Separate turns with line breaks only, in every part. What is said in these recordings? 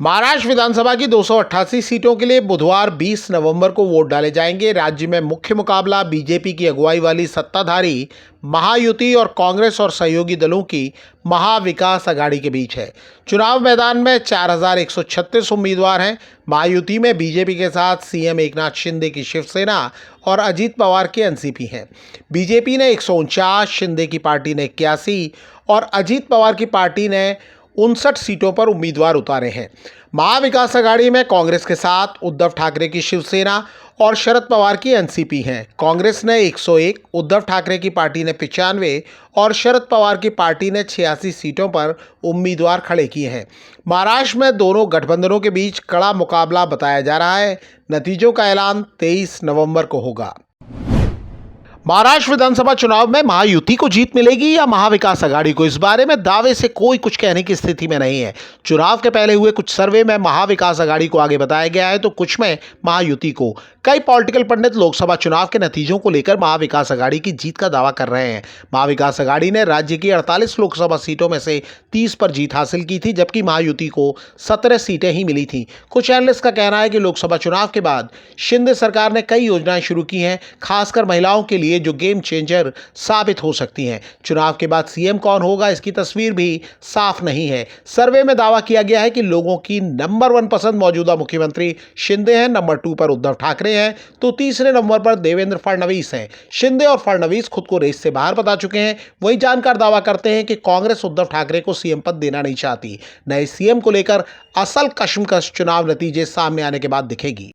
महाराष्ट्र विधानसभा की 288 सीटों के लिए बुधवार 20 नवंबर को वोट डाले जाएंगे। राज्य में मुख्य मुकाबला बीजेपी की अगुवाई वाली सत्ताधारी महायुति और कांग्रेस और सहयोगी दलों की महाविकास अघाड़ी के बीच है। चुनाव मैदान में 4136 उम्मीदवार हैं। महायुति में बीजेपी के साथ सीएम एकनाथ शिंदे की शिवसेना और अजीत पवार के एनसीपी हैं। बीजेपी ने 149, शिंदे की पार्टी ने 81 और अजीत पवार की पार्टी ने 59 सीटों पर उम्मीदवार उतारे हैं। महाविकास अघाड़ी में कांग्रेस के साथ उद्धव ठाकरे की शिवसेना और शरद पवार की एनसीपी हैं। कांग्रेस ने 101, उद्धव ठाकरे की पार्टी ने 95 और शरद पवार की पार्टी ने 86 सीटों पर उम्मीदवार खड़े किए हैं। महाराष्ट्र में दोनों गठबंधनों के बीच कड़ा मुकाबला बताया जा रहा है। नतीजों का ऐलान 23 नवंबर को होगा। महाराष्ट्र विधानसभा चुनाव में महायुति को जीत मिलेगी या महाविकास अघाड़ी को, इस बारे में दावे से कोई कुछ कहने की स्थिति में नहीं है। चुनाव के पहले हुए कुछ सर्वे में महाविकास अघाड़ी को आगे बताया गया है तो कुछ में महायुति को। कई पॉलिटिकल पंडित लोकसभा चुनाव के नतीजों को लेकर महाविकास अघाड़ी की जीत का दावा कर रहे हैं। महाविकास अघाड़ी ने राज्य की 48 लोकसभा सीटों में से 30 पर जीत हासिल की थी, जबकि महायुति को 17 सीटें ही मिली थी। कुछ एनालिस्ट का कहना है कि लोकसभा चुनाव के बाद शिंदे सरकार ने कई योजनाएं शुरू की हैं, खासकर महिलाओं के लिए, जो गेम चेंजर साबित हो सकती हैं। चुनाव के बाद सीएम कौन होगा, इसकी तस्वीर भी साफ नहीं है। सर्वे में दावा किया गया है कि लोगों की नंबर 1 पसंद मौजूदा मुख्यमंत्री शिंदे हैं, नंबर 2 पर उद्धव ठाकरे हैं, तो तीसरे नंबर पर देवेंद्र फडणवीस हैं। शिंदे और फडणवीस खुद को रेस से बाहर बता चुके हैं। वहीं जानकार दावा करते हैं कि कांग्रेस उद्धव ठाकरे को सीएम पद देना नहीं चाहती। नए सीएम को लेकर असल कशमकश चुनाव नतीजे सामने आने के बाद दिखेगी।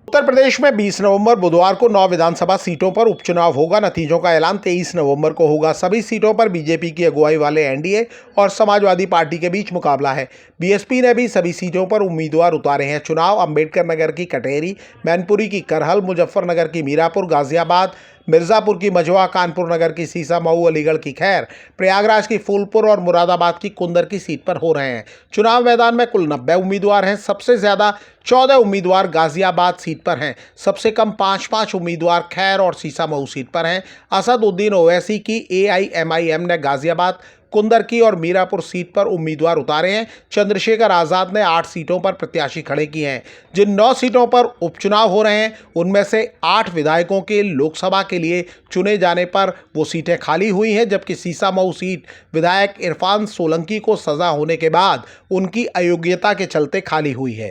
उत्तर प्रदेश में 20 नवंबर बुधवार को 9 विधानसभा सीटों पर उपचुनाव होगा। नतीजों का ऐलान 23 नवंबर को होगा। सभी सीटों पर बीजेपी की अगुवाई वाले एनडीए और समाजवादी पार्टी के बीच मुकाबला है। बीएसपी ने भी सभी सीटों पर उम्मीदवार उतारे हैं। चुनाव अंबेडकर नगर की कटेरी, मैनपुरी की करहल, मुजफ्फरनगर की मीरापुर, गाजियाबाद, मिर्जापुर की मझवा, कानपुर नगर की सीसामऊ, अलीगढ़ की खैर, प्रयागराज की फूलपुर और मुरादाबाद की कुंदर की सीट पर हो रहे हैं। चुनाव मैदान में कुल 90 उम्मीदवार हैं। सबसे ज्यादा 14 उम्मीदवार गाजियाबाद सीट पर हैं। सबसे कम 5-5 उम्मीदवार खैर और सीसामऊ सीट पर हैं। असदुद्दीन ओवैसी की एआईएमआईएम ने गाजियाबाद, कुंदर की और मीरापुर सीट पर उम्मीदवार उतारे हैं। चंद्रशेखर आजाद ने 8 सीटों पर प्रत्याशी खड़े किए हैं। जिन 9 सीटों पर उपचुनाव हो रहे हैं उनमें से 8 विधायकों के लोकसभा के लिए चुने जाने पर वो सीटें खाली हुई हैं, जबकि सीसामऊ सीट विधायक इरफान सोलंकी को सजा होने के बाद उनकी अयोग्यता के चलते खाली हुई है।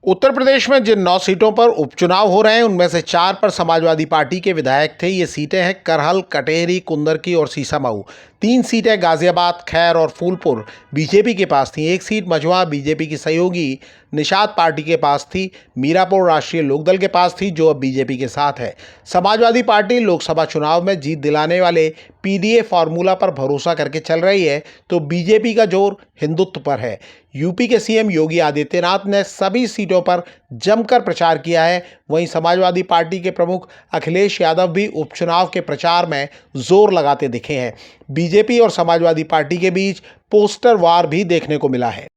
उत्तर प्रदेश में जिन 9 सीटों पर उपचुनाव हो रहे हैं उनमें से 4 पर समाजवादी पार्टी के विधायक थे। ये सीटें हैं करहल, कटेहरी, कुंदर की और सीसामऊ। 3 सीटें गाजियाबाद, खैर और फूलपुर बीजेपी के पास थी। 1 सीट मझवा बीजेपी की सहयोगी निषाद पार्टी के पास थी। मीरापुर राष्ट्रीय लोकदल के पास थी, जो अब बीजेपी के साथ है। समाजवादी पार्टी लोकसभा चुनाव में जीत दिलाने वाले पीडीए फार्मूला पर भरोसा करके चल रही है, तो बीजेपी का जोर हिंदुत्व पर है। यूपी के सीएम योगी आदित्यनाथ ने सभी सीटों पर जमकर प्रचार किया है। वहीं समाजवादी पार्टी के प्रमुख अखिलेश यादव भी उपचुनाव के प्रचार में जोर लगाते दिखे हैं। बीजेपी और समाजवादी पार्टी के बीच पोस्टर वार भी देखने को मिला है।